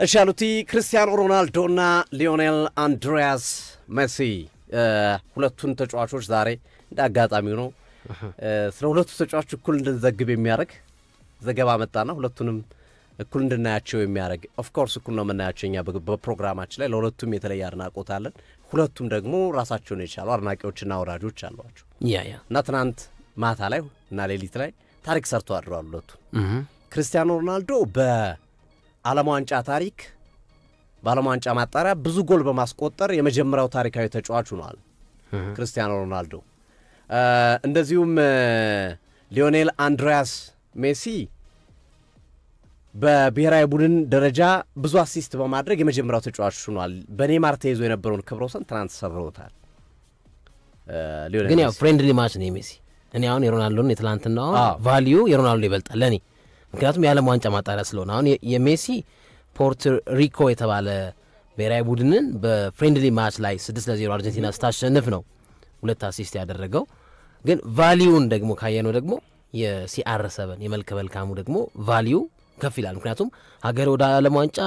እሻሉቲ ክርስቲያኖ ሮናልዶና ሊዮኔል አንድሪያስ ሜሲ ሁለቱን ተጫዋቾች ዛሬ እንዳጋጣሚው ነው ስለ ሁለቱ ተጫዋቾች እኩል እንድንዘግብ የሚያደርግ ዘገባ መጣና ሁለቱንም እኩል እንድናያቸው የሚያደርግ ኦፍ ኮርስ እኩል ነው መናያቸውኛ በፕሮግራማችን ላይ ለሁለቱም የተለየ አድናቆት አለን ሁለቱም ደግሞ ራሳቸውን የቻሉ አድናቂዎችና ወራጆች አሏቸው እና ትናንት ማታ ላይ እና ሌሊት ላይ ታሪክ ሰርቶ አድሯል ሁለቱ ክርስቲያኖ ሮናልዶ በዓለም ዋንጫ ታሪክ በዓለም ዋንጫ ማጣሪያ ብዙ ጎል በማስቆጠር የመጀመሪያው ታሪካዊ ተጫዋች ሆኗል ክርስቲያኖ ሮናልዶ እንደዚሁም ሊዮኔል አንድሪያስ ሜሲ በብሔራዊ ቡድን ደረጃ ብዙ አሲስት በማድረግ የመጀመሪያው ተጫዋች ሆኗል በኔይማር ተይዞ የነበረውን ክብረ ወሰን ትናንት ሰብረውታል ግን ያው ፍሬንድሊ ማች ነው ሜሲ እኔ አሁን የሮናልዶን የትላንትናው ቫልዩ የሮናልዶ ይበልጣል ለኔ ምክንያቱም የዓለም ዋንጫ ማጣሪያ ስለሆነ አሁን የሜሲ ፖርቶ ሪኮ የተባለ ብሔራዊ ቡድንን በፍሬንድሊ ማች ላይ 6-0 አርጀንቲና ስታሸንፍ ነው ሁለት አሲስት ያደረገው ግን ቫልዩን ደግሞ ካየነው ደግሞ የሲአር7 የመልከበልካሙ ደግሞ ቫልዩ ከፍ ይላል ምክንያቱም ሀገር ወደ ዓለም ዋንጫ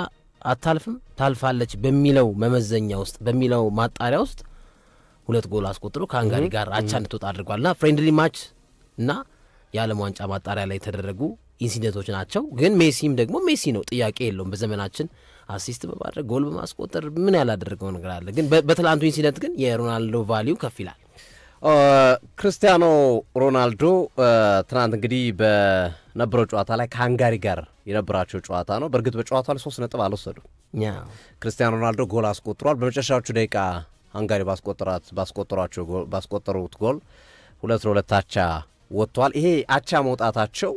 አታልፍም ታልፋለች በሚለው መመዘኛ ውስጥ በሚለው ማጣሪያ ውስጥ ሁለት ጎል አስቆጥሮ ከሃንጋሪ ጋር አቻ እንድትወጣ አድርጓልና ፍሬንድሊ ማች እና የዓለም ዋንጫ ማጣሪያ ላይ ተደረጉ ኢንሲደንቶች ናቸው ግን ሜሲም ደግሞ ሜሲ ነው ጥያቄ የለውም በዘመናችን አሲስት በማድረግ ጎል በማስቆጠር ምን ያላደረገው ነገር አለ ግን በትላንቱ ኢንሲደንት ግን የሮናልዶ ቫልዩ ከፍ ይላል ክርስቲያኖ ሮናልዶ ትናንት እንግዲህ በነበረው ጨዋታ ላይ ከሃንጋሪ ጋር የነበራቸው ጨዋታ ነው በእርግጥ በጨዋታው ላይ 3 ነጥብ አልወሰዱም ክርስቲያኖ ሮናልዶ ጎል አስቆጥሯል በመጨረሻዎቹ ደቂቃ ሃንጋሪ ባስቆጠሩት ጎል 2-2 አቻ ወጥቷል ይሄ አቻ መውጣታቸው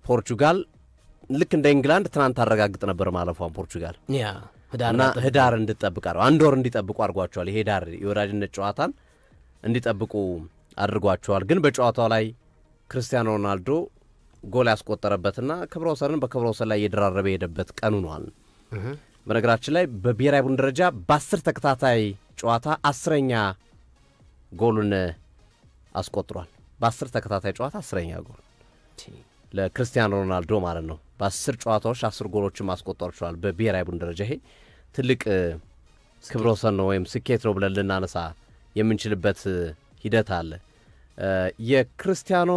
ለፖርቹጋል ልክ እንደ እንግላንድ ትናንት አረጋግጥ ነበር ማለፏን ፖርቹጋል ህዳር እንድትጠብቃው አንድ ወር እንዲጠብቁ አድርጓቸዋል ይሄ ዳር የወዳጅነት ጨዋታን እንዲጠብቁ አድርጓቸዋል ግን በጨዋታው ላይ ክርስቲያኖ ሮናልዶ ጎል ያስቆጠረበትና ክብረ ወሰንን በክብረ ወሰን ላይ እየደራረበ የሄደበት ቀኑ ነዋል በነገራችን ላይ በብሔራዊ ቡድን ደረጃ በ10 ተከታታይ ጨዋታ 10ኛ ጎሉን አስቆጥሯል በ10 ተከታታይ ጨዋታ 10ኛ ጎል ለክርስቲያኖ ሮናልዶ ማለት ነው በ10 ጨዋታዎች 10 ጎሎችን ማስቆጠር ችሏል በብሔራዊ ቡድን ደረጃ ይሄ ትልቅ ክብረ ወሰን ነው ወይም ስኬት ነው ብለን ልናነሳ የምንችልበት ሂደት አለ የክርስቲያኖ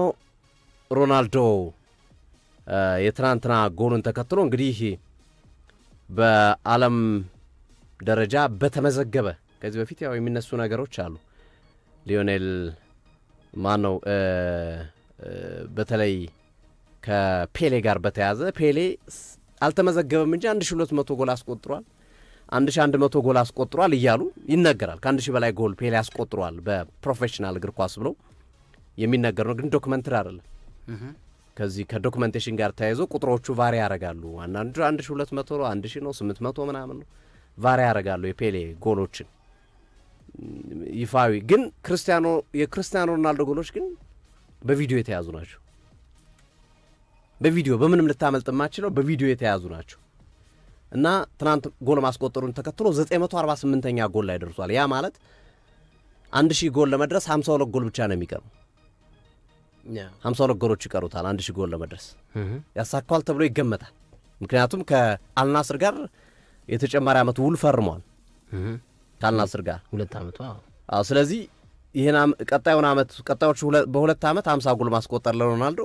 ሮናልዶ የትናንትና ጎሉን ተከትሎ እንግዲህ በዓለም ደረጃ በተመዘገበ ከዚህ በፊት ያው የሚነሱ ነገሮች አሉ ሊዮኔል ማነው በተለይ ከፔሌ ጋር በተያዘ ፔሌ አልተመዘገበም እንጂ 1200 ጎል አስቆጥሯል 1100 ጎል አስቆጥሯል ይያሉ ይነገራል ከ1000 በላይ ጎል ፔሌ አስቆጥሯል በፕሮፌሽናል እግር ኳስ ብለው የሚነገር ነው ግን ዶክመንተሪ አይደለም ከዚህ ከዶክመንቴሽን ጋር ተያይዞ ቁጥሮቹ ቫሪ ያረጋሉ አንዳንዱ 1200 ነው 1000 ነው 800 ምናምን ነው ቫሪ ያረጋሉ የፔሌ ጎሎችን ይፋዊ ግን የክርስቲያኖ ሮናልዶ ጎሎች ግን በቪዲዮ የተያዙ ናቸው በቪዲዮ በምንም ልታመልጥ ማችለው በቪዲዮ የተያዙ ናቸው እና ትናንት ጎል ማስቆጠሩን ተከትሎ 948ኛ ጎል ላይ ደርሷል ያ ማለት 1000 ጎል ለመድረስ 52 ጎል ብቻ ነው የሚቀረው 52 ጎሎች ይቀሩታል 1000 ጎል ለመድረስ ያሳካዋል ተብሎ ይገመታል ምክንያቱም ከአልናስር ጋር የተጨማሪ አመት ውል ፈርሟል ከአልናስር ጋር 2 አመት ስለዚህ ይሄን ቀጣዩን አመት ቀጣዮቹ በሁለት አመት 50 ጎል ማስቆጠር ለሮናልዶ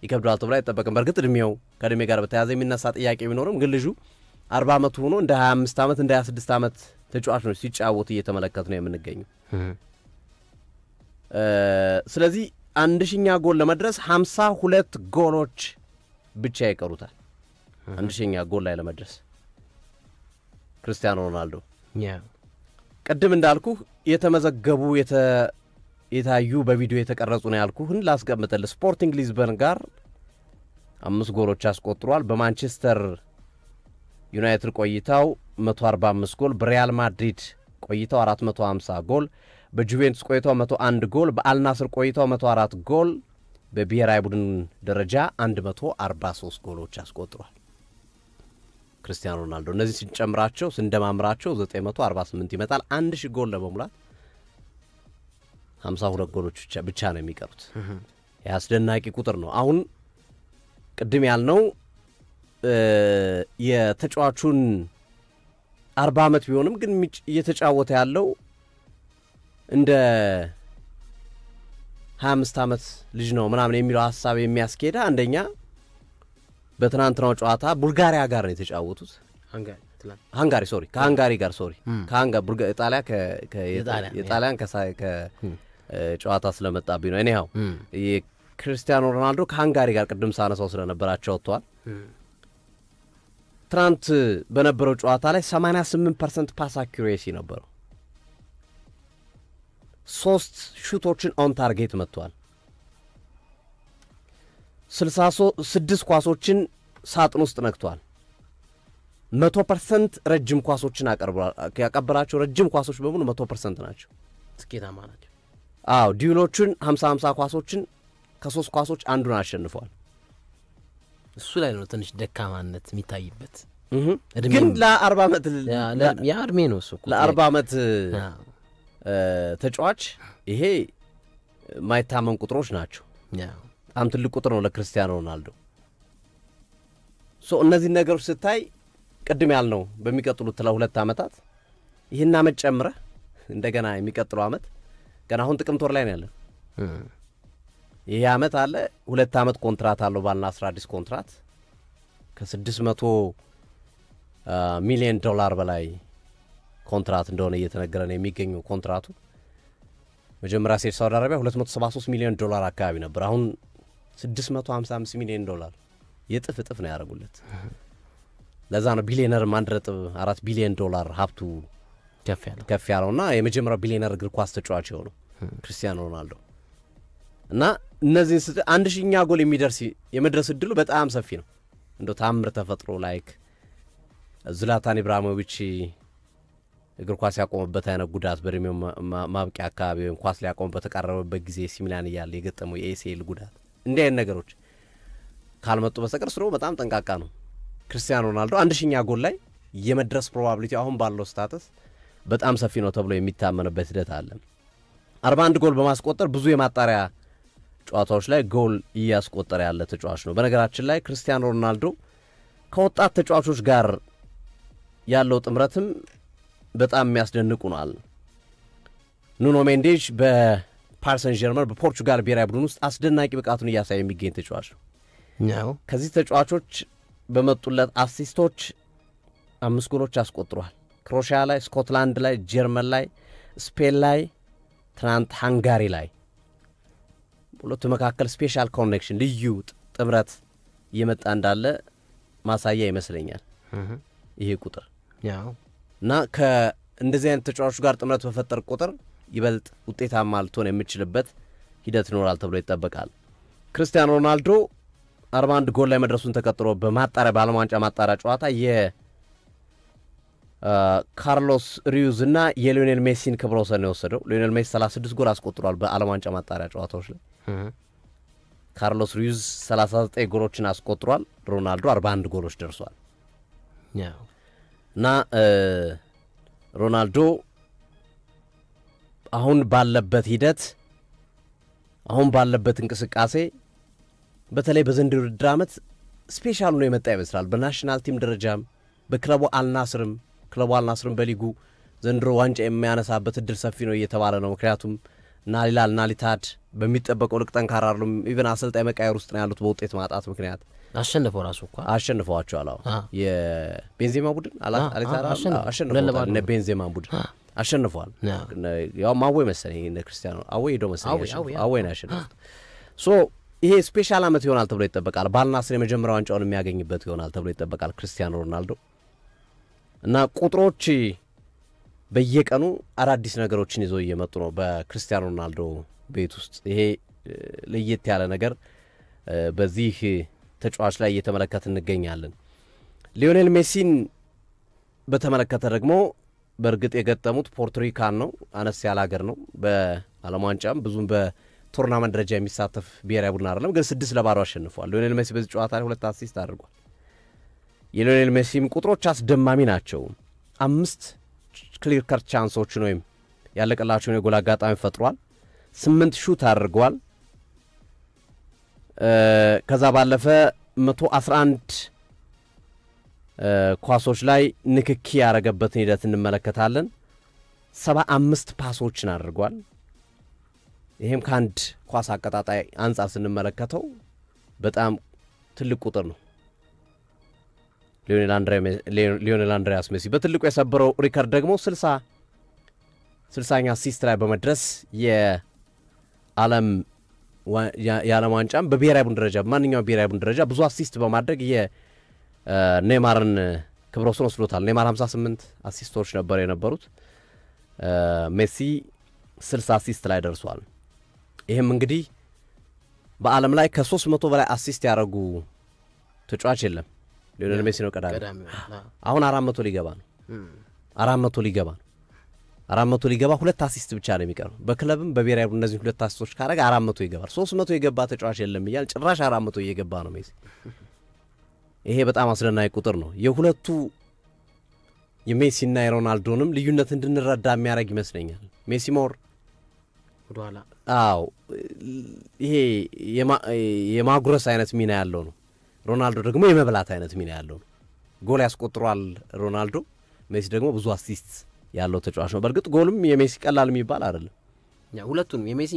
ይከብዳል ተብሎ አይጠበቅም በርግጥ እድሜው ከእድሜ ጋር በተያያዘ የሚነሳ ጥያቄ ቢኖርም ግን ልጁ 40 አመት ሆኖ እንደ 25 አመት እንደ 26 አመት ተጫዋች ነው ሲጫወት እየተመለከተ ነው የምንገኘው ስለዚህ 1000ኛ ጎል ለመድረስ 52 ጎሎች ብቻ ይቀሩታል 1000ኛ ጎል ላይ ለመድረስ ክርስቲያኖ ሮናልዶ ቀደም እንዳልኩ የተመዘገቡ የታዩ በቪዲዮ የተቀረጹ ነው ያልኩህን ላስቀምጥልህ ስፖርቲንግ ሊዝበን ጋር 5 ጎሎች አስቆጥሯል በማንቸስተር ዩናይትድ ቆይታው 145 ጎል በሪያል ማድሪድ ቆይታው 450 ጎል በጁቬንቱስ ቆይታው 101 ጎል በአልናስር ቆይታው 104 ጎል በብሔራዊ ቡድን ደረጃ 143 ጎሎች አስቆጥሯል ክርስቲያኖ ሮናልዶ እነዚህ ሲጨምራቸው ስንደማምራቸው 948 ይመጣል 1000 ጎል ለመሙላት 52 ጎሎች ብቻ ነው የሚቀሩት ያስደናቂ ቁጥር ነው አሁን ቅድም ያልነው የተጫዋቹን 40 ዓመት ቢሆንም ግን እየተጫወተ ያለው እንደ 25 ዓመት ልጅ ነው ምናምን የሚለው ሐሳብ የሚያስኬዳ አንደኛ በትናንትናው ጨዋታ ቡልጋሪያ ጋር ነው የተጫወቱት ሃንጋሪ ከሃንጋሪ ጋር የጣሊያን ጨዋታ ስለመጣብኝ ነው እኔው የክርስቲያኖ ሮናልዶ ከሃንጋሪ ጋር ቅድም ሳነሳው ስለነበራቸው ወጥቷል ትናንት በነበረው ጨዋታ ላይ 88% ፓስ አኩሬሲ ነበረው 3 ሹቶችን ኦን ታርጌት መጥቷል 66 ኳሶችን ሳጥን ውስጥ ነክቷል 100% ረጅም ኳሶችን ያቀበላቸው ረጅም ኳሶች በሙሉ 100% ናቸው ስኬታማ ናቸው ዲዩሎቹን 50 ኳሶችን ከ3 ኳሶች አንዱን አሸንፏል እሱ ላይ ነው ትንሽ ደካማነት የሚታይበት ግን ለ40 ዓመት ያ እድሜ ነው እሱ ለ40 ዓመት ተጫዋች ይሄ ማይታመን ቁጥሮች ናቸው በጣም ትልቅ ቁጥር ነው ለክርስቲያኖ ሮናልዶ እነዚህ ነገሮች ስታይ ቅድም ያልነው በሚቀጥሉት ለ2 ዓመታት ይሄን ዓመት ጨምረህ እንደገና የሚቀጥለው ዓመት ገና አሁን ጥቅምት ወር ላይ ነው ያለው ይሄ ዓመት አለ 2 ዓመት ኮንትራት አለው ባልና 11 ኮንትራት ከ$600 ሚሊዮን በላይ ኮንትራት እንደሆነ እየተነገረ ነው የሚገኘው ኮንትራቱ መጀመሪያ ሳውዲ አረቢያ $273 ሚሊዮን አካባቢ ነበር አሁን $655 ሚሊዮን የጥፍ ነው ያደረጉለት ለዛ ነው ቢሊየነር 1.4 ቢሊዮን ሀብቱ ከፍ ያለውና የመጀመሪያው ቢሊየነር እግር ኳስ ተጫዋች የሆነው ክርስቲያኖ ሮናልዶ እና እነዚህ 1000ኛ ጎል የሚደርስ የመድረስ እድሉ በጣም ሰፊ ነው እንደው ታምር ተፈጥሮ ላይክ ዝላታን ኢብራሂሞቪች እግር ኳስ ያቆመበት አይነት ጉዳት በእድሜው ማብቂያ አካባቢ ኳስ ሊያቆምበት ተቃረበበት ጊዜ ሲሚላን ይያል የገጠመው የኤሲኤል ጉዳት እንዲህ አይነት ነገሮች ካልመጡ በስተቀር ስሮ በጣም ጠንቃቃ ነው ክርስቲያኖ ሮናልዶ 1000ኛ ጎል ላይ የመድረስ ፕሮባቢሊቲ አሁን ባለው ስታተስ በጣም ሰፊ ነው ተብሎ የሚታመንበት ሂደት አለ 41 ጎል በማስቆጠር ብዙ የማጣሪያ ጨዋታዎች ላይ ጎል እያስቆጠረ ያለ ተጫዋች ነው በነገራችን ላይ ክርስቲያኖ ሮናልዶ ከወጣት ተጫዋቾች ጋር ያለው ጥምረትም በጣም የሚያስደንቁ ነው ኑኖ ሜንዴዝ በፓሪስ ሰን ዠርመን በፖርቹጋል ብሔራዊ ቡድን ውስጥ አስደናቂ ብቃቱን እያሳየ የሚገኝ ተጫዋች ነው ከዚህ ተጫዋቾች በመጡለት አሲስቶች 5 ጎሎች አስቆጥሯል ክሮሺያ ላይ ስኮትላንድ ላይ ጀርመን ላይ ስፔን ላይ ትናንት ሃንጋሪ ላይ ሁለቱ መካከል ስፔሻል ኮኔክሽን ልዩ ጥምረት እየመጣ እንዳለ ማሳያ ይመስለኛል ይሄ ቁጥር እና ከእንደዚህ አይነት ተጫዋቾች ጋር ጥምረት በፈጠር ቁጥር ይበልጥ ውጤታማ ልትሆን የምትችልበት ሂደት ይኖራል ተብሎ ይጠበቃል ክርስቲያኖ ሮናልዶ 41 ጎል ላይ መድረሱን ተከትሎ በማጣሪያ በዓለም ዋንጫ ማጣሪያ ጨዋታ የካርሎስ ሪዩዝ እና የሊዮኔል ሜሲን ክብረ ወሰን የወሰደው ሊዮኔል ሜሲ 36 ጎል አስቆጥሯል በዓለም ዋንጫ ማጣሪያ ጨዋታዎች ላይ ካርሎስ ሪዩዝ 39 ጎሎችን አስቆጥሯል ሮናልዶ 41 ጎሎች ደርሷል እና ሮናልዶ አሁን ባለበት ሂደት አሁን ባለበት እንቅስቃሴ በተለይ በዘንድሮ ውድድር ዓመት ስፔሻል ነው የመጣ ይመስላል በናሽናል ቲም ደረጃም በክለቡ አልናስርም በሊጉ ዘንድሮ ዋንጫ የሚያነሳበት እድል ሰፊ ነው እየተባለ ነው ምክንያቱም ናሊላል ናሊታድ በሚጠበቀው ልክ ጠንካራ አይደሉም ኢቭን አሰልጣኝ መቃየር ውስጥ ነው ያሉት በውጤት ማጣት ምክንያት አሸንፈዋል የቤንዜማ ቡድን አሸንፈዋል ቤንዜማ ቡድን አሸንፈዋል ያው ማወይ መሰለኝ እነ ክርስቲያኖ አወይ ሄዶ መሰለኝ አወይ ነው ያሸነፉት ይሄ ስፔሻል አመት ይሆናል ተብሎ ይጠበቃል ባልናስር የመጀመሪያው ዋንጫውን የሚያገኝበት ይሆናል ተብሎ ይጠበቃል ክርስቲያኖ ሮናልዶ እና ቁጥሮች በየቀኑ አዳዲስ ነገሮችን ይዘው እየመጡ ነው በክርስቲያኖ ሮናልዶ ቤት ውስጥ ይሄ ለየት ያለ ነገር በዚህ ተጫዋች ላይ እየተመለከተ እንገኛለን ሊዮኔል ሜሲን በተመለከተ ደግሞ በእርግጥ የገጠሙት ፖርቱሪካን ነው አነስ ያለ ሀገር ነው በዓለም ዋንጫም ብዙም በቶርናመንት ደረጃ የሚሳተፍ ብሔራዊ ቡድን አይደለም ግን 6-0 አሸንፏል ሊዮኔል ሜሲ በዚህ ጨዋታ ላይ 2 አሲስት አድርጓል የሊዮኔል ሜሲም ቁጥሮች አስደማሚ ናቸው 5 ክሊር ካት ቻንሶችን ወይም ያለቀላቸውን የጎል አጋጣሚ ፈጥሯል 8 ሹት አድርጓል ከዛ ባለፈ 111 ኳሶች ላይ ንክኪ ያረገበትን ሂደት እንመለከታለን 75 ፓሶችን አድርጓል ይሄም ካንድ ኳስ አቀጣጣይ አንጻር ስንመለከተው በጣም ትልቅ ቁጥር ነው ሊዮኔል አንድሪያስ ሜሲ በትልቁ የሰበረው ሪከርድ ደግሞ 60ኛ አሲስት ላይ በመድረስ የዓለም ዋንጫም በብሔራዊ ቡድን ደረጃ ማንኛውም ብሔራዊ ቡድን ደረጃ ብዙ አሲስት በማድረግ የኔይማርን ክብረ ወሰን ወስዶታል ኔይማር 58 አሲስቶች ነበር የነበሩት ሜሲ 60 አሲስት ላይ ደርሷል ይሄም እንግዲህ በዓለም ላይ ከ300 በላይ አሲስት ያደረጉ ተጫዋች የለም ሊዮኔል ሜሲ ነው ቀዳሚ አሁን 400 ሊገባ ነው 400 ሊገባ ሁለት አሲስት ብቻ ነው የሚቀረው በክለብም በብሔራዊ ቡድን እነዚህ ሁለት አሲስቶች ካረገ 400 ይገባል 300 የገባ ተጫዋች የለም ይያል ጭራሽ 400 እየገባ ነው ሜሲ ይሄ በጣም አስደናቂ ቁጥር ነው የሁለቱ የሜሲና የሮናልዶንም ልዩነት እንድንረዳ የሚያረግ ይመስለኛል ሜሲ ሞር ወደኋላ አው ይሄ የማጉረስ አይነት ሚና ያለው ነው ሮናልዶ ደግሞ የመብላት አይነት ሚና ያለው ነው ጎል ያስቆጥሯል ሮናልዶ ሜሲ ደግሞ ብዙ አሲስት ያለው ተጫዋች ነው በርግጥ ጎልም የሜሲ ቀላል የሚባል አይደለም ያ ሁለቱም የሜሲ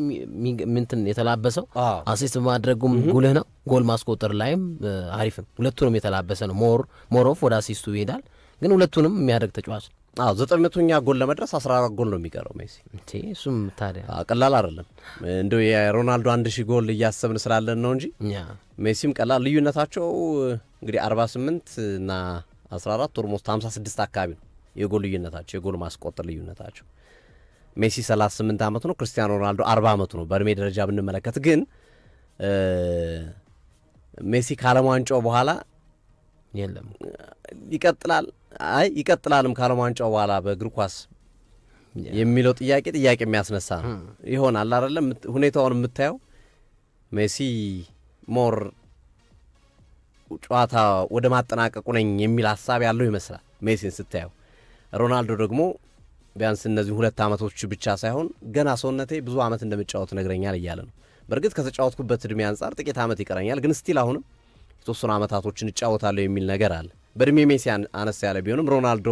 ምንትን የተላበሰው አሲስት ማድረጉም ጉልህ ነው ጎል ማስቆጠር ላይም አሪፍ ነው ሁለቱንም የተላበሰ ነው ሞር ኦፍ ወደ አሲስቱ ይሄዳል ግን ሁለቱንም የሚያደርግ ተጫዋች 900ኛ ጎል ለመድረስ 14 ጎል ነው የሚቀረው ሜሲ እንዴ እሱም ታዲያ ቀላል አይደለም እንደው የሮናልዶ 1000 ጎል እያሰብን ስላለን ነው እንጂ ሜሲም ቀላል ልዩነታቸው እንግዲህ 48 እና 14 ኦልሞስት 56 አካባቢ ነው የጎል ልዩነታቸው የጎል ማስቆጠር ልዩነታቸው ሜሲ 38 አመት ነው ክርስቲያኖ ሮናልዶ 40 አመት ነው በእድሜ ደረጃ ብንመለከት ግን ሜሲ ከዓለም ዋንጫው በኋላ የለም ይቀጥላልም ከዓለም ዋንጫው በኋላ በእግር ኳስ የሚለው ጥያቄ የሚያስነሳ ነው ይሆናል አይደለም ሁኔታውን የምታየው ሜሲ ሞር ጨዋታ ወደ ማጠናቀቁ ነኝ የሚል ሐሳብ ያለው ይመስላል ሜሲን ስታየው ሮናልዶ ደግሞ ቢያንስ እነዚህ ሁለት አመቶች ብቻ ሳይሆን ገና ሰውነቴ ብዙ አመት እንደምጫወት ነግረኛል ይያለ ነው በርግጥ ከተጫወትኩበት እድሜ አንፃር ጥቂት አመት ይቀረኛል ግን ስቲል አሁንም የተወሰኑ አመታቶችን እጫወታለሁ የሚል ነገር አለ በእድሜ ሜሲ አነስ ያለ ቢሆንም ሮናልዶ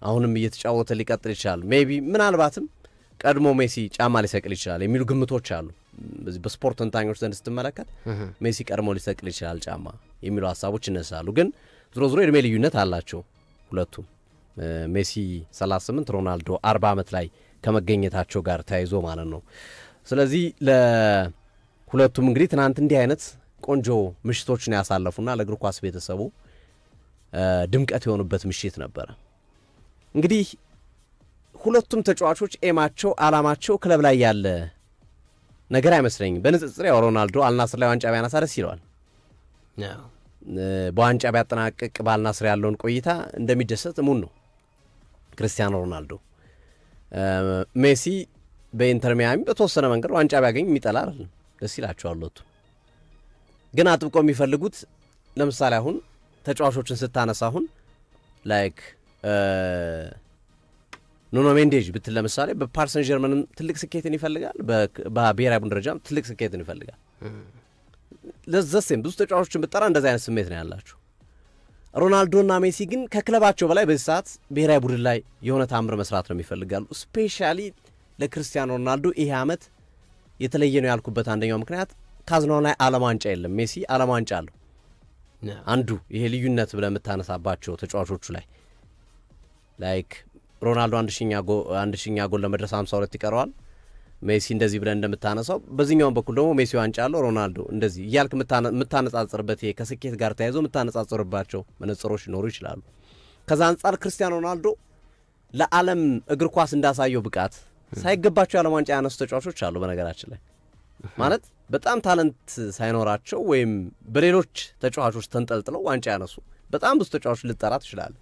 አሁንም እየተጫወተ ሊቀጥል ይችላል ሜቢ ምናልባትም ቀድሞ ሜሲ ጫማ ሊሰቅል ይችላል የሚሉ ግምቶች አሉ በስፖርት ተንታኞች ዘንድ ስትመለከት ሜሲ ቀድሞ ሊሰቅል ይችላል ጫማ የሚሉ ሐሳቦች ይነሳሉ ግን ዝሮ የእድሜ ልዩነት አላቸው ሁለቱም ሜሲ 38 ሮናልዶ 40 አመት ላይ ከመገኘታቸው ጋር ተያይዞ ማለት ነው ስለዚህ ለሁለቱም እንግዲህ ትናንት እንዲህ አይነት ቆንጆ ምሽቶችን ያሳለፉና ለእግር ኳስ ቤተሰቡ ድምቀት የሆኑበት ምሽት ነበር እንግዲህ ሁለቱም ተጫዋቾች ኤማቸው አላማቸው ክለብ ላይ ያለ ነገር አይመስለኝም በንጽጽር ያው ሮናልዶ አልናስር ላይ ዋንጫ ቢያነሳ ደስ ይለዋል በዋንጫ ቢያጠናቅቅ በአልናስር ያለውን ቆይታ እንደሚደሰት ሙን ነው ክርስቲያኖ ሮናልዶ ሜሲ በኢንተር ሚያሚ በተወሰነ መንገድ ዋንጫ ቢያገኝ የሚጠላ አይደለም ደስ ይላቸዋል ሁለቱ ግን አጥብቆ የሚፈልጉት ለምሳሌ አሁን ተጫዋቾችን ስታነሳ አሁን ላይክ ኑኖ ሜንዴዝ ብትል ለምሳሌ በፓሪስ ሰን ጀርመን ትልቅ ስኬትን ይፈልጋል በብሔራዊ ቡድን ደረጃም ትልቅ ስኬትን ይፈልጋል ለዘሰም ብዙ ተጫዋቾችን ብትጠራ እንደዚህ አይነት ስሜት ነው ያላቸው ሮናልዶና ሜሲ ግን ከክለባቸው በላይ በዚህ ሰዓት ብሔራዊ ቡድን ላይ የሆነ ታምር መስራት ነው የሚፈልጋሉ ስፔሻሊ ለክርስቲያኖ ሮናልዶ ይሄ አመት የተለየ ነው ያልኩበት አንደኛው ምክንያት ካዝናው ላይ ዓለም ዋንጫ የለም ሜሲ ዓለም ዋንጫ አለው አንዱ ይሄ ልዩነት ብለ መታነሳባቸው ተጫዋቾቹ ላይ ላይክ ሮናልዶ 1000ኛ ጎል ለመድረስ 52 ይቀረዋል ሜሲ እንደዚህ ብለ እንደምታነሳው በዚህኛው በኩል ደግሞ ሜሲ ዋንጫ አለው ሮናልዶ እንደዚህ ይያልክ መታነጻጽርበት ይሄ ከስኬት ጋር ተያይዞ መታነጻጽርባቸው መነጽሮች ሊኖሩ ይችላሉ ከዛ አንፃር ክርስቲያኖ ሮናልዶ ለዓለም እግር ኳስ እንዳሳየው ብቃት ሳይገባቸው ዓለም ዋንጫ ያነሱ ተጫዋቾች አሉ በነገራችን ላይ ማለት በጣም ታለንት ሳይኖራቸው ወይም በሌሎች ተጫዋቾች ተንጠልጥለው ዋንጫ ያነሱ በጣም ብዙ ተጫዋቾች ልጠራት ይችላል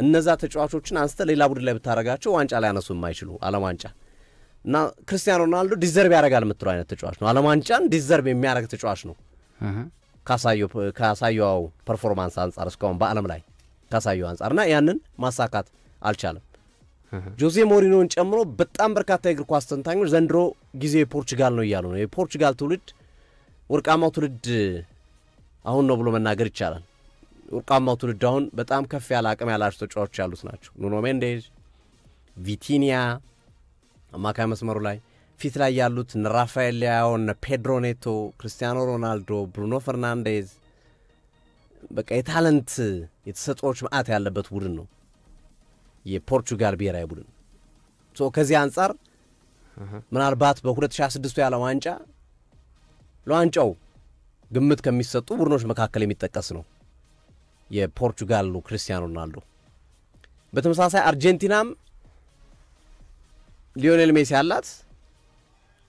እነዛ ተጫዋቾችን አንስተ ሌላ ቡድን ላይ ብታረጋቸው ዋንጫ ላይ ያነሱ የማይችሉ ዓለም ዋንጫ እና ክርስቲያኖ ሮናልዶ ዲዘርቭ ያደርጋል የምትለው አይነት ተጫዋች ነው ዓለም ዋንጫን ዲዘርቭ የሚያደርግ ተጫዋች ነው ካሳየው ፐርፎርማንስ አንፃር እስካሁን በዓለም ላይ ካሳየው አንፃርና ያንን ማሳካት አልቻለም ጆዜ ሞሪኖን ጨምሮ በጣም በርካታ የእግር ኳስ ተንታኞች ዘንድሮ ጊዜ ፖርቹጋል ነው ይያሉ ነው የፖርቹጋል ትውልድ ወርቃማው ትውልድ አሁን ነው ብሎ መናገር ይቻላል ወርቃማው ትውልድ አሁን በጣም ከፍ ያለ አቅም ያላቸው ተጫዋቾች ያሉት ናቸው። ኑኖ ሜንዴዝ፣ ቪቲኒያ አማካይ መስመሩ ላይ ፊት ላይ ያሉት እነ ራፋኤል ሊያኦ፣ እነ ፔድሮ ኔቶ፣ ክርስቲያኖ ሮናልዶ፣ ብሩኖ ፈርናንዴዝ በቃ የታለንት የተሰጥኦች ማአት ያለበት ቡድን ነው የፖርቹጋል ብሔራዊ ቡድን። ከዚህ አንጻር ምናልባት በ2026 የዓለም ዋንጫ ለዋንጫው ግምት ከሚሰጡ ቡድኖች መካከል የሚጠቀስ ነው የፖርቹጋሉ ክርስቲያኖ ሮናልዶ። በተመሳሳይ አርጀንቲናም ሊዮኔል ሜሲ አላት።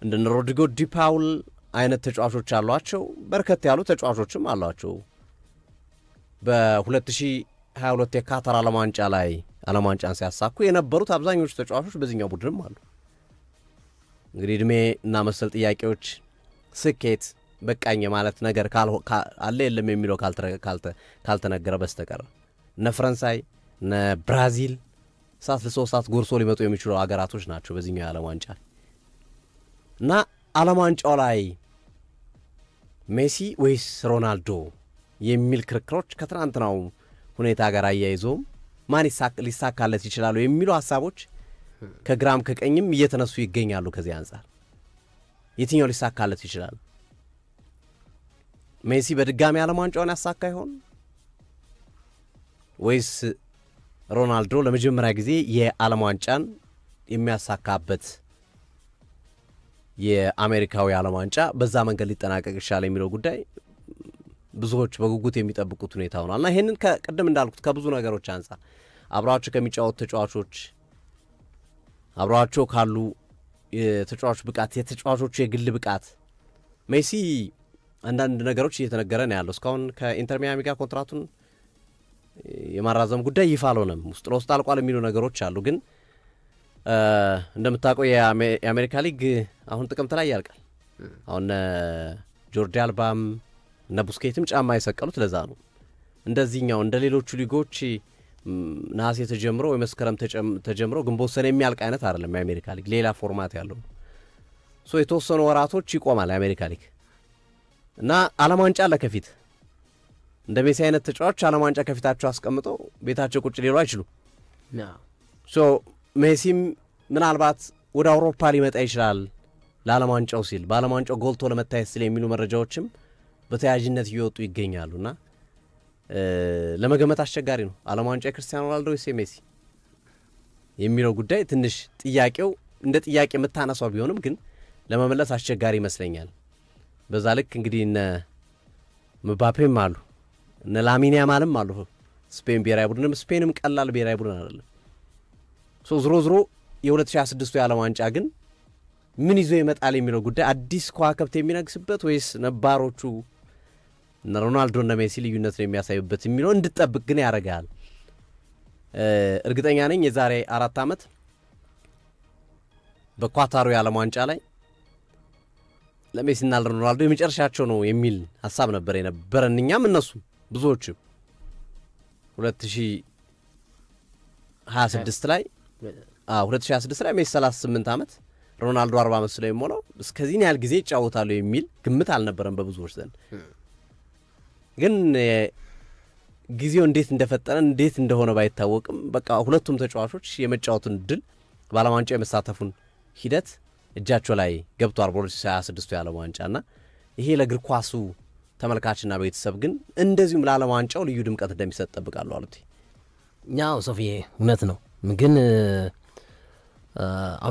እንደ ሮድሪጎ ዲ ፓውል አይነት ተጫዋቾች አሏቸው። በርከት ያሉ ተጫዋቾችም አሏቸው። በ2022 የካታር ዓለም ዋንጫ ላይ ዓለም ዋንጫን ሲያሳኩ የነበሩት አብዛኞቹ ተጫዋቾች በዚህኛው ቡድንም አሉ። እንግዲህ እድሜ እና መሰል ጥያቄዎች ስኬት በቃኝ ማለት ነገር አለ የለም የሚለው ካልተነገረ በስተቀር እነ ፈረንሳይ እነ ብራዚል ሳት ለሶስት ጎርሶ ሊመጡ የሚችሉ አገራቶች ናቸው በዚህኛው የዓለም ዋንጫ እና ዓለም ዋንጫው ላይ ሜሲ ወይስ ሮናልዶ የሚል ክርክሮች ከትናንትናው ሁኔታ ጋር አያይዞም ማን ሊሳካለት ይችላል የሚሉ ሐሳቦች ከግራም ከቀኝም እየተነሱ ይገኛሉ። ከዚህ አንፃር የትኛው ሊሳካለት ይችላል? ሜሲ በድጋሚ ዓለም ዋንጫውን ያሳካ ይሆን ወይስ ሮናልዶ ለመጀመሪያ ጊዜ የዓለም ዋንጫን የሚያሳካበት የአሜሪካው የዓለም ዋንጫ በዛ መንገድ ሊጠናቀቅ ይችላል የሚለው ጉዳይ ብዙዎች በጉጉት የሚጠብቁት ሁኔታ ሆኗልና ይሄንን ከቀደም እንዳልኩት ከብዙ ነገሮች አንፃር አብራቸው ከሚጫወቱ ተጫዋቾች አብራቸው ካሉ የተጫዋቾች ብቃት የተጫዋቾች የግል ብቃት ሜሲ አንዳንድ ነገሮች እየተነገረ ነው ያለው። እስካሁን ከኢንተር ሚያሚ ጋር ኮንትራቱን የማራዘም ጉዳይ ይፋ አልሆነም። ውስጥ ለውስጥ አልቋል የሚሉ ነገሮች አሉ። ግን እንደምታውቀው የአሜሪካ ሊግ አሁን ጥቅምት ላይ ያልቃል። አሁን ጆርዲ አልባም እና ቡስኬትም ጫማ የሰቀሉት ለዛ ነው። እንደዚህኛው እንደ ሌሎቹ ሊጎች ነሐሴ ተጀምሮ ወይ መስከረም ተጀምሮ ግንቦት ሰኔ የሚያልቅ አይነት አይደለም። የአሜሪካ ሊግ ሌላ ፎርማት ያለው የተወሰኑ ወራቶች ይቆማል የአሜሪካ ሊግ እና ዓለም ዋንጫ ለከፊት እንደ ሜሲ አይነት ተጫዋች ዓለም ዋንጫ ከፊታቸው አስቀምጠው ቤታቸው ቁጭ ሊሉ አይችሉም። ሜሲም ምናልባት ወደ አውሮፓ ሊመጣ ይችላል ለዓለም ዋንጫው ሲል በዓለም ዋንጫው ጎልቶ ለመታየት ሲል የሚሉ መረጃዎችም በተያያዥነት እየወጡ ይገኛሉና ለመገመት አስቸጋሪ ነው። ዓለም ዋንጫ ክርስቲያኖ ሮናልዶ ወይስ ሜሲ የሚለው ጉዳይ ትንሽ ጥያቄው እንደ ጥያቄ መታነሳው ቢሆንም ግን ለመመለስ አስቸጋሪ ይመስለኛል። በዛ ልክ እንግዲህ እነ ምባፔም አሉ እነ ላሚን ያማልም አሉ። ስፔን ብሔራዊ ቡድንም ስፔንም ቀላል ብሔራዊ ቡድን አይደለም። ዝሮ የ2026 የዓለም ዋንጫ ግን ምን ይዞ ይመጣል የሚለው ጉዳይ አዲስ ከዋክብት የሚነግስበት ወይስ ነባሮቹ እነ ሮናልዶ እና ሜሲ ልዩነት ነው የሚያሳዩበት የሚለው እንድጠብቅ ግን ያደርጋል። እርግጠኛ ነኝ የዛሬ 4 ዓመት በኳታሩ የዓለም ዋንጫ ላይ ለሜሲና ለሮናልዶ የመጨረሻቸው ነው የሚል ሐሳብ ነበር የነበረን እኛም እነሱም ብዙዎቹ 2026 ላይ 2026 ላይ ሜሲ 38 ዓመት ሮናልዶ 40 ዓመት ስለሚሞላው እስከዚህ ያህል ጊዜ ይጫወታሉ የሚል ግምት አልነበረም በብዙዎች ዘንድ። ግን ጊዜው እንዴት እንደፈጠነ እንዴት እንደሆነ ባይታወቅም በቃ ሁለቱም ተጫዋቾች የመጫወቱን ድል በዓለም ዋንጫ የመሳተፉን ሂደት እጃቸው ላይ ገብቷል በ2026 የዓለም ዋንጫና ይሄ ለእግር ኳሱ ተመልካችና ቤተሰብ ግን እንደዚሁም ለዓለም ዋንጫው ልዩ ድምቀት እንደሚሰጥ ጠብቃለሁ አሉት። ያው ሶፊዬ እውነት ነው። ግን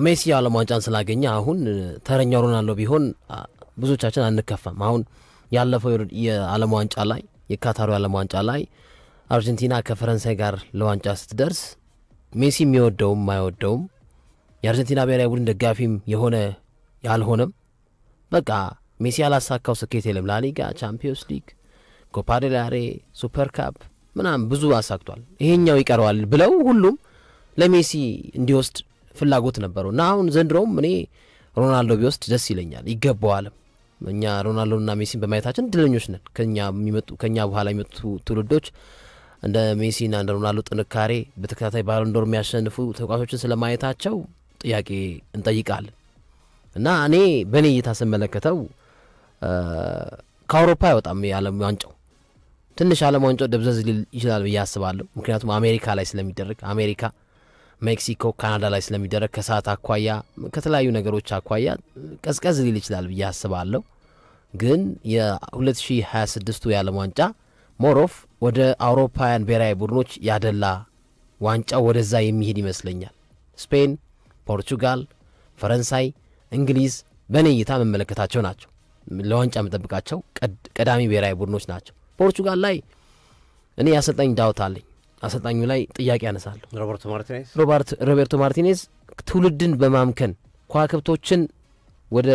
ሜሲ የዓለም ዋንጫን ስላገኘ አሁን ተረኛው ሮናልዶ ቢሆን ብዙዎቻችን አንከፋም። አሁን ያለፈው የዓለም ዋንጫ ላይ የካታሩ የዓለም ዋንጫ ላይ አርጀንቲና ከፈረንሳይ ጋር ለዋንጫ ስትደርስ ሜሲ የሚወደውም ማይወደውም የአርጀንቲና ብሔራዊ ቡድን ደጋፊም የሆነ ያልሆነም በቃ ሜሲ ያላሳካው ስኬት የለም። ላሊጋ፣ ቻምፒዮንስ ሊግ፣ ኮፓ ዴል ሬ፣ ሱፐር ካፕ ምናምን ብዙ አሳክቷል። ይሄኛው ይቀረዋል ብለው ሁሉም ለሜሲ እንዲወስድ ፍላጎት ነበረው እና አሁን ዘንድሮም እኔ ሮናልዶ ቢወስድ ደስ ይለኛል ይገባዋል። እኛ ሮናልዶና ሜሲን በማየታችን ድለኞች ነን። ከኛ በኋላ የሚመጡ ትውልዶች እንደ ሜሲና እንደ ሮናልዶ ጥንካሬ በተከታታይ ባሎን ዶር የሚያሸንፉ ተጫዋቾችን ስለማየታቸው ጥያቄ እንጠይቃለን እና እኔ በኔ እይታ ስመለከተው ከአውሮፓ አይወጣም የዓለም ዋንጫው ትንሽ ዓለም ዋንጫው ደብዘዝ ሊል ይችላል ብዬ አስባለሁ። ምክንያቱም አሜሪካ ላይ ስለሚደረግ አሜሪካ፣ ሜክሲኮ፣ ካናዳ ላይ ስለሚደረግ ከሰዓት አኳያ ከተለያዩ ነገሮች አኳያ ቀዝቀዝ ሊል ይችላል ብዬ አስባለሁ። ግን የ2026ቱ የዓለም ዋንጫ ሞሮፍ ወደ አውሮፓውያን ብሔራዊ ቡድኖች ያደላ ዋንጫው ወደዛ የሚሄድ ይመስለኛል። ስፔን፣ ፖርቹጋል፣ ፈረንሳይ፣ እንግሊዝ በእኔ እይታ መመለከታቸው ናቸው። ለዋንጫ የምጠብቃቸው ቀዳሚ ብሔራዊ ቡድኖች ናቸው። ፖርቹጋል ላይ እኔ አሰልጣኝ ዳውት አለኝ። አሰልጣኙ ላይ ጥያቄ ያነሳለሁ። ሮቤርቶ ማርቲኔዝ ትውልድን በማምከን ከዋክብቶችን ወደ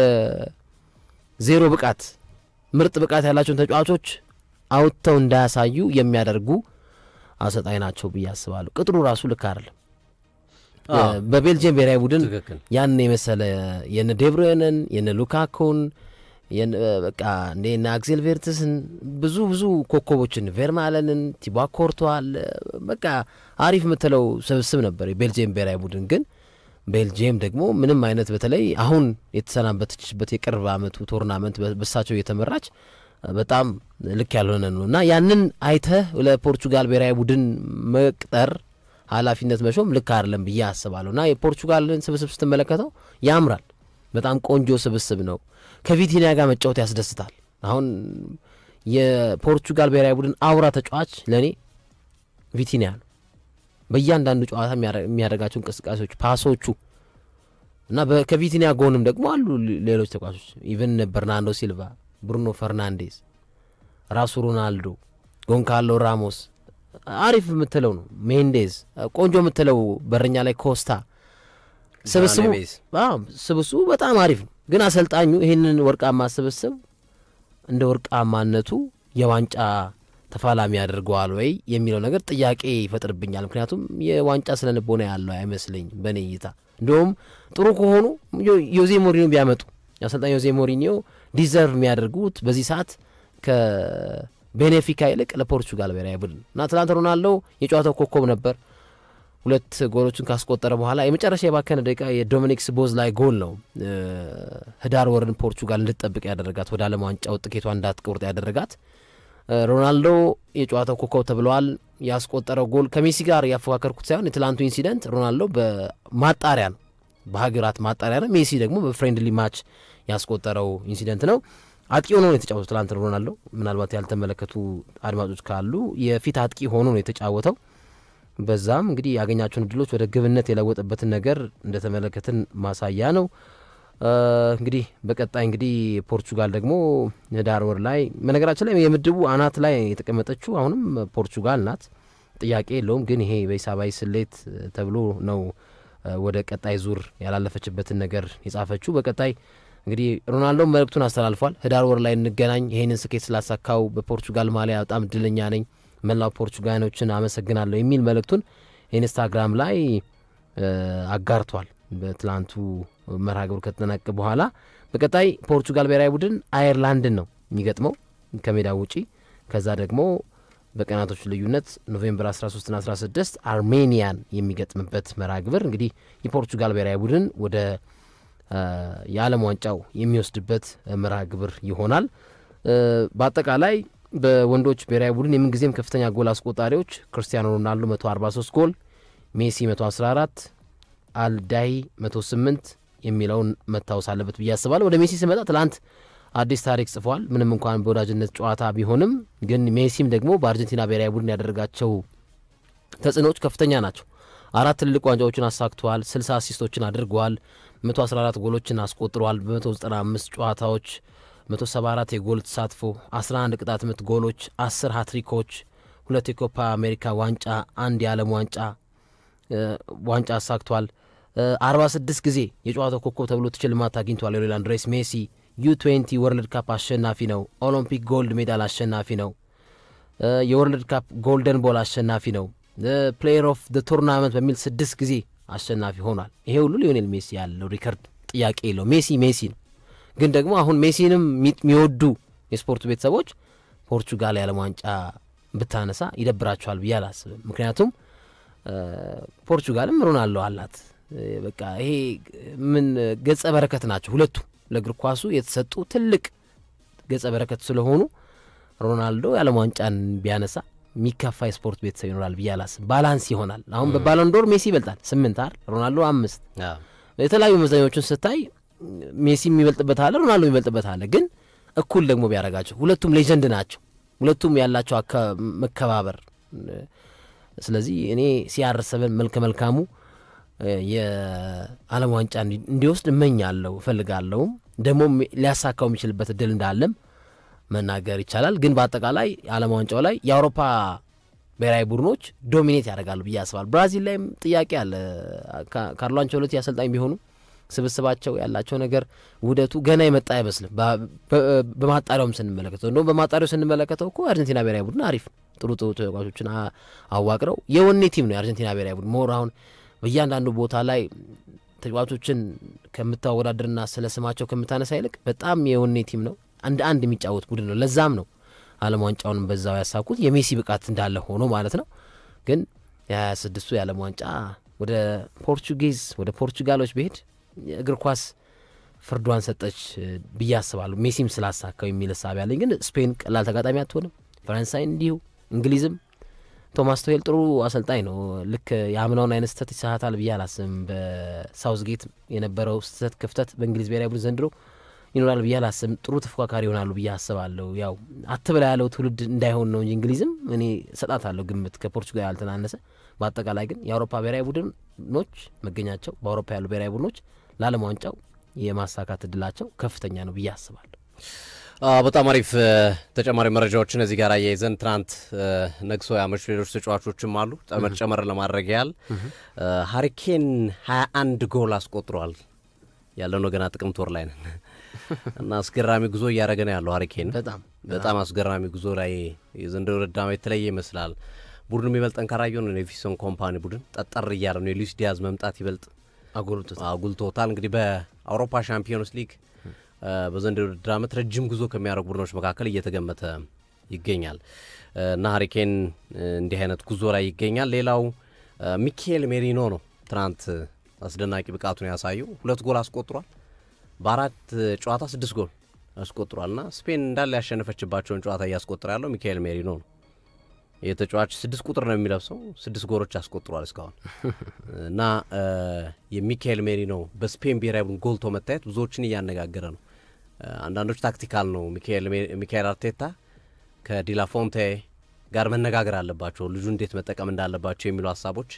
ዜሮ ብቃት ምርጥ ብቃት ያላቸውን ተጫዋቾች አውጥተው እንዳያሳዩ የሚያደርጉ አሰልጣኝ ናቸው ብዬ አስባለሁ። ቅጥሩ ራሱ ልክ አይደለም። በቤልጂየም ብሔራዊ ቡድን ያን የመሰለ የነ ዴብሮይንን የነ ሉካኩን በቃ እንደ አክሴል ቬርትስን ብዙ ኮከቦችን ቨርማለንን ቲቦ ኮርቷል። በቃ አሪፍ የምትለው ስብስብ ነበር የቤልጂየም ብሔራዊ ቡድን። ግን ቤልጂየም ደግሞ ምንም አይነት በተለይ አሁን የተሰናበተችበት የቅርብ ዓመቱ ቶርናመንት በሳቸው እየተመራች በጣም ልክ ያልሆነ ነው እና ያንን አይተህ ለፖርቹጋል ብሔራዊ ቡድን መቅጠር ኃላፊነት መሾም ልክ አይደለም ብዬ አስባለሁ። እና የፖርቹጋልን ስብስብ ስትመለከተው ያምራል። በጣም ቆንጆ ስብስብ ነው። ከቪቲኒያ ጋር መጫወት ያስደስታል። አሁን የፖርቹጋል ብሔራዊ ቡድን አውራ ተጫዋች ለኔ ቪቲኒያ ነው። በእያንዳንዱ ጨዋታ የሚያደርጋቸው እንቅስቃሴዎች፣ ፓሶቹ እና ከቪቲኒያ ጎንም ደግሞ አሉ ሌሎች ተጫዋቾች ኢቨን በርናንዶ ሲልቫ፣ ብሩኖ ፈርናንዴዝ፣ ራሱ ሮናልዶ፣ ጎንካሎ ራሞስ አሪፍ የምትለው ነው። ሜንዴዝ ቆንጆ የምትለው በረኛ ላይ ኮስታ ስብስቡ በጣም አሪፍ ነው። ግን አሰልጣኙ ይህንን ወርቃማ ስብስብ እንደ ወርቃማነቱ የዋንጫ ተፋላሚ ያደርገዋል ወይ የሚለው ነገር ጥያቄ ይፈጥርብኛል። ምክንያቱም የዋንጫ ስለንቦና ያለው አይመስለኝም በእኔ እይታ። እንደውም ጥሩ ከሆኑ ዮዜ ሞሪኒዮ ቢያመጡ አሰልጣኝ ዮዜ ሞሪኒዮ ዲዘርቭ የሚያደርጉት በዚህ ሰዓት ከቤኔፊካ ይልቅ ለፖርቹጋል ብሔራዊ ቡድን እና ትናንት ሮናልዶ የጨዋታው ኮከብ ነበር። 2 ጎሎችን ካስቆጠረ በኋላ የመጨረሻ የባከነ ደቂቃ የዶሚኒክ ስቦዝ ላይ ጎል ነው ህዳር ወርን ፖርቹጋል እንድትጠብቅ ያደረጋት፣ ወደ ዓለም ዋንጫው ትኬቷን እንዳትቆርጥ ያደረጋት። ሮናልዶ የጨዋታው ኮከብ ተብሏል። ያስቆጠረው ጎል ከሜሲ ጋር ያፈካከርኩት ሳይሆን የትላንቱ ኢንሲደንት ሮናልዶ በማጣሪያ ነው፣ በሀገራት ማጣሪያ ነው። ሜሲ ደግሞ በፍሬንድሊ ማች ያስቆጠረው ኢንሲደንት ነው። አጥቂ ሆኖ ነው የተጫወተው ትላንት ሮናልዶ። ምናልባት ያልተመለከቱ አድማጮች ካሉ የፊት አጥቂ ሆኖ ነው የተጫወተው። በዛም እንግዲህ ያገኛቸውን ድሎች ወደ ግብነት የለወጠበትን ነገር እንደተመለከትን ማሳያ ነው። እንግዲህ በቀጣይ እንግዲህ ፖርቹጋል ደግሞ ህዳር ወር ላይ በነገራችን ላይ የምድቡ አናት ላይ የተቀመጠችው አሁንም ፖርቹጋል ናት፣ ጥያቄ የለውም። ግን ይሄ በሂሳባዊ ስሌት ተብሎ ነው ወደ ቀጣይ ዙር ያላለፈችበትን ነገር የጻፈችው። በቀጣይ እንግዲህ ሮናልዶ መልእክቱን አስተላልፏል። ህዳር ወር ላይ እንገናኝ፣ ይሄንን ስኬት ስላሳካው በፖርቹጋል ማሊያ በጣም እድለኛ ነኝ፣ መላው ፖርቹጋሎችን አመሰግናለሁ የሚል መልእክቱን ኢንስታግራም ላይ አጋርቷል። በትላንቱ መርሃ ግብር ከተጠናቀቀ በኋላ በቀጣይ ፖርቹጋል ብሔራዊ ቡድን አየርላንድን ነው የሚገጥመው ከሜዳው ውጪ። ከዛ ደግሞ በቀናቶች ልዩነት ኖቬምበር 13 እና 16 አርሜኒያን የሚገጥምበት መርሃ ግብር እንግዲህ የፖርቹጋል ብሔራዊ ቡድን ወደ የዓለም ዋንጫው የሚወስድበት መርሃ ግብር ይሆናል። በአጠቃላይ በወንዶች ብሔራዊ ቡድን የምንጊዜም ከፍተኛ ጎል አስቆጣሪዎች ክርስቲያኖ ሮናልዶ 143 ጎል፣ ሜሲ 114፣ አልዳይ 108 የሚለውን መታወስ አለበት ብዬ አስባለሁ። ወደ ሜሲ ስመጣ ትላንት አዲስ ታሪክ ጽፏል። ምንም እንኳን በወዳጅነት ጨዋታ ቢሆንም ግን ሜሲም ደግሞ በአርጀንቲና ብሔራዊ ቡድን ያደረጋቸው ተጽዕኖዎች ከፍተኛ ናቸው። 4 ትልልቅ ዋንጫዎችን አሳክተዋል፣ 60 አሲስቶችን አድርገዋል፣ 114 ጎሎችን አስቆጥረዋል። በ195 ጨዋታዎች 174 የጎል ተሳትፎ፣ 11 ቅጣት ምት ጎሎች፣ 10 ሃትሪኮች፣ 2 የኮፓ አሜሪካ ዋንጫ፣ 1 የዓለም ዋንጫ አሳክቷል። 46 ጊዜ የጨዋታው ኮከብ ተብሎ ሽልማት አግኝቷል። ሊዮኔል አንድሬስ ሜሲ U20 ወርልድ ካፕ አሸናፊ ነው። ኦሎምፒክ ጎልድ ሜዳል አሸናፊ ነው። የወርልድ ካፕ ጎልደን ቦል አሸናፊ ነው። ፕሌየር ኦፍ ዘ ቱርናመንት በሚል 6 ጊዜ አሸናፊ ሆኗል። ይሄ ሁሉ ሊዮኔል ሜሲ ያለው ሪከርድ ጥያቄ የለው። ሜሲ ነው። ግን ደግሞ አሁን ሜሲንም የሚወዱ የስፖርት ቤተሰቦች ፖርቹጋል የዓለም ዋንጫ ብታነሳ ይደብራቸዋል ብዬ አላስብም። ምክንያቱም ፖርቹጋልም ሮናልዶ አላት። በቃ ይሄ ምን ገጸ በረከት ናቸው ሁለቱ ለእግር ኳሱ የተሰጡ ትልቅ ገጸ በረከት ስለሆኑ ሮናልዶ የዓለም ዋንጫን ቢያነሳ የሚከፋ የስፖርት ቤተሰብ ይኖራል ብዬ አላስብም። ባላንስ ይሆናል። አሁን በባሎን ዶር ሜሲ ይበልጣል 8 አይደል፣ ሮናልዶ 5። የተለያዩ መዛኞችን ስታይ ሜሲ የሚበልጥበት አለ፣ ሮናልዶ የሚበልጥበት አለ። ግን እኩል ደግሞ ቢያደርጋቸው ሁለቱም ሌጀንድ ናቸው፣ ሁለቱም ያላቸው መከባበር። ስለዚህ እኔ ሲያርሰበን መልካሙ የዓለም ዋንጫ እንዲወስድ እመኛለሁ፣ እፈልጋለሁ። ደግሞ ሊያሳካው የሚችልበት እድል እንዳለም መናገር ይቻላል። ግን በአጠቃላይ ዓለም ዋንጫው ላይ የአውሮፓ ብሔራዊ ቡድኖች ዶሚኔት ያደርጋሉ ብዬ አስባለሁ። ብራዚል ላይም ጥያቄ አለ። ካርሎ አንቸሎቲ አሰልጣኝ ቢሆኑ ስብስባቸው ያላቸው ነገር ውህደቱ ገና የመጣ አይመስልም። በማጣሪያውም ስንመለከተው እንደውም በማጣሪያው ስንመለከተው እኮ አርጀንቲና ብሔራዊ ቡድን አሪፍ ጥሩ ተጫዋቾችን አዋቅረው የወኔ ቲም ነው የአርጀንቲና ብሔራዊ ቡድን። ሞር አሁን በእያንዳንዱ ቦታ ላይ ተጫዋቾችን ከምታወዳድርና ስለ ስማቸው ከምታነሳ ይልቅ በጣም የወኔ ቲም ነው፣ አንድ የሚጫወት ቡድን ነው። ለዛም ነው ዓለም ዋንጫውን በዛው ያሳኩት የሜሲ ብቃት እንዳለ ሆኖ ማለት ነው። ግን የ26ቱ የዓለም ዋንጫ ወደ ፖርቹጋሎች ቢሄድ እግር ኳስ ፍርዷን ሰጠች ብዬ አስባለሁ። ሜሲም ስላሳካው የሚል ሐሳብ ያለኝ። ግን ስፔን ቀላል ተጋጣሚ አትሆንም፣ ፈረንሳይ እንዲሁ፣ እንግሊዝም ቶማስ ቱሄል ጥሩ አሰልጣኝ ነው። ልክ የአምናውን አይነት ስህተት ይሳታል ብዬ አላስብም። በሳውዝጌት የነበረው ስህተት ክፍተት በእንግሊዝ ብሔራዊ ቡድን ዘንድሮ ይኖራል ብዬ አላስብም። ጥሩ ተፎካካሪ ይሆናሉ ብዬ አስባለሁ። ያው አትበላ ያለው ትውልድ እንዳይሆን ነው እንጂ እንግሊዝም እኔ ሰጣታለሁ ግምት ከፖርቹጋል ያልተናነሰ። በአጠቃላይ ግን የአውሮፓ ብሔራዊ ቡድኖች መገኛቸው በአውሮፓ ያሉ ብሔራዊ ቡድኖች ለዓለም ዋንጫው የማሳካት እድላቸው ከፍተኛ ነው ብዬ አስባለሁ። በጣም አሪፍ ተጨማሪ መረጃዎችን እዚህ ጋር አያይዘን ትናንት ነግሶ ያመሹ ሌሎች ተጫዋቾችም አሉ። ጨመር ለማድረግ ያህል ሃሪኬን 21 ጎል አስቆጥሯል። ያለነው ገና ጥቅምት ወር ላይ ነን እና አስገራሚ ጉዞ እያደረገ ነው ያለው ሃሪኬን። በጣም አስገራሚ ጉዞ ላይ የዘንድሮ ረዳማ የተለየ ይመስላል። ቡድኑ የሚበልጥ ጠንካራ እየሆነ ነው። የኤፌሶን ኮምፓኒ ቡድን ጠጠር እያለ ነው። የሉዊስ ዲያዝ መምጣት ይበልጥ አጉልቶታል። እንግዲህ በአውሮፓ ሻምፒዮንስ ሊግ በዘንድሮ ውድድር ዓመት ረጅም ጉዞ ከሚያደርጉ ቡድኖች መካከል እየተገመተ ይገኛል እና ሃሪኬን እንዲህ አይነት ጉዞ ላይ ይገኛል። ሌላው ሚካኤል ሜሪኖ ነው። ትናንት አስደናቂ ብቃቱን ያሳየው 2 ጎል አስቆጥሯል። በ4 ጨዋታ 6 ጎል አስቆጥሯልና ስፔን እንዳለ ያሸነፈችባቸውን ጨዋታ እያስቆጠረ ያለው ሚካኤል ሜሪኖ ነው። የተጫዋች 6 ቁጥር ነው የሚለብሰው። 6 ጎሎች አስቆጥሯል እስካሁን እና የሚካኤል ሜሪኖ በስፔን ብሔራዊ ቡድን ጎልቶ መታየት ብዙዎችን እያነጋገረ ነው። አንዳንዶች ታክቲካል ነው። ሚካኤል አርቴታ ከዲላፎንቴ ጋር መነጋገር አለባቸው፣ ልጁ እንዴት መጠቀም እንዳለባቸው የሚሉ ሀሳቦች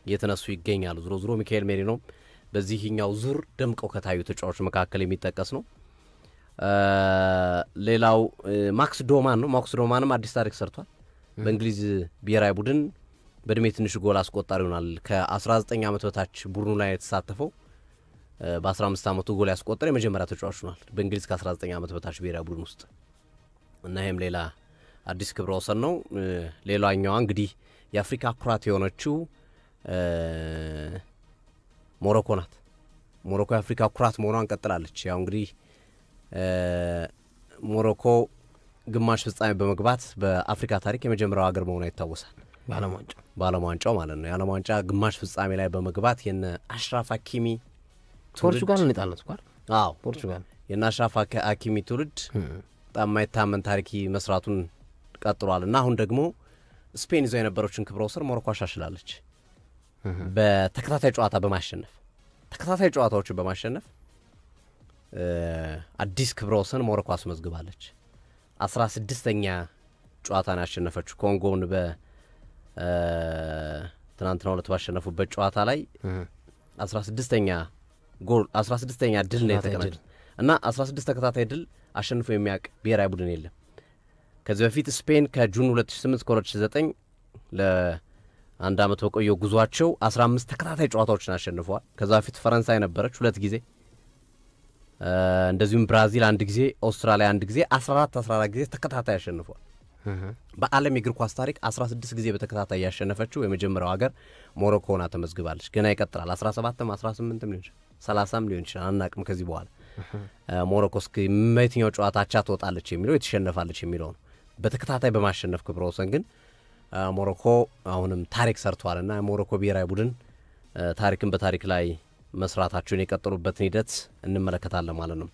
እየተነሱ ይገኛሉ። ዞሮ ሚካኤል ሜሪኖ በዚህኛው ዙር ደምቀው ከታዩ ተጫዋቾች መካከል የሚጠቀስ ነው። ሌላው ማክስ ዶማን ነው። ማክስ ዶማንም አዲስ ታሪክ ሰርቷል። በእንግሊዝ ብሔራዊ ቡድን በእድሜ ትንሽ ጎል አስቆጣሪ ይሆናል። ከ19 ዓመት በታች ቡድኑ ላይ የተሳተፈው በ15 ዓመቱ ጎል ያስቆጠረ የመጀመሪያ ተጫዋች ሆኗል በእንግሊዝ ከ19 ዓመት በታች ብሔራዊ ቡድን ውስጥ እና ይህም ሌላ አዲስ ክብረ ወሰን ነው። ሌላኛዋ እንግዲህ የአፍሪካ ኩራት የሆነችው ሞሮኮ ናት። ሞሮኮ የአፍሪካ ኩራት መሆኗን ቀጥላለች። ያው እንግዲህ ሞሮኮ ግማሽ ፍጻሜ በመግባት በአፍሪካ ታሪክ የመጀመሪያው ሀገር መሆኗ ይታወሳል። በዓለም ዋንጫው ማለት ነው። የዓለም ዋንጫ ግማሽ ፍጻሜ ላይ በመግባት የነ አሽራፍ ሀኪሚ ፖርቹጋል ነው የጣሉት ቋል። ፖርቹጋል የነ አሽራፍ ሀኪሚ ትውልድ በጣም የማይታመን ታሪክ መስራቱን ቀጥሏል እና አሁን ደግሞ ስፔን ይዘው የነበረችን ክብረ ወሰን ሞሮኮ አሻሽላለች። በተከታታይ ጨዋታዎችን በማሸነፍ አዲስ ክብረ ወሰን ሞሮኮ አስመዝግባለች። 16ኛ ጨዋታን ያሸነፈችው ኮንጎን በትናንትናው ዕለት ባሸነፉበት ጨዋታ ላይ 16ኛ ድል ነው የተቀናጀው እና 16 ተከታታይ ድል አሸንፎ የሚያውቅ ብሔራዊ ቡድን የለም። ከዚህ በፊት ስፔን ከጁን 2008 እስከ 2009 ለአንድ ዓመት በቆየው ጉዟቸው 15 ተከታታይ ጨዋታዎችን አሸንፈዋል። ከዛ በፊት ፈረንሳይ ነበረች 2 ጊዜ፣ እንደዚሁም ብራዚል 1 ጊዜ፣ አውስትራሊያ 1 ጊዜ፣ 14 ጊዜ ተከታታይ አሸንፈዋል። በዓለም የእግር ኳስ ታሪክ 16 ጊዜ በተከታታይ ያሸነፈችው የመጀመሪያው ሀገር ሞሮኮ ሆና ተመዝግባለች። ገና ይቀጥላል። 17ም 18ም ሊሆን ይችላል፣ 30ም ሊሆን ይችላል፣ አናቅም። ከዚህ በኋላ ሞሮኮ እስከ የትኛው ጨዋታ አቻ ትወጣለች የሚለው የተሸነፋለች የሚለው ነው። በተከታታይ በማሸነፍ ክብረ ወሰን ግን ሞሮኮ አሁንም ታሪክ ሰርቷልና የሞሮኮ ብሔራዊ ቡድን ታሪክን በታሪክ ላይ መስራታቸውን የቀጠሉበትን ሂደት እንመለከታለን ማለት ነው።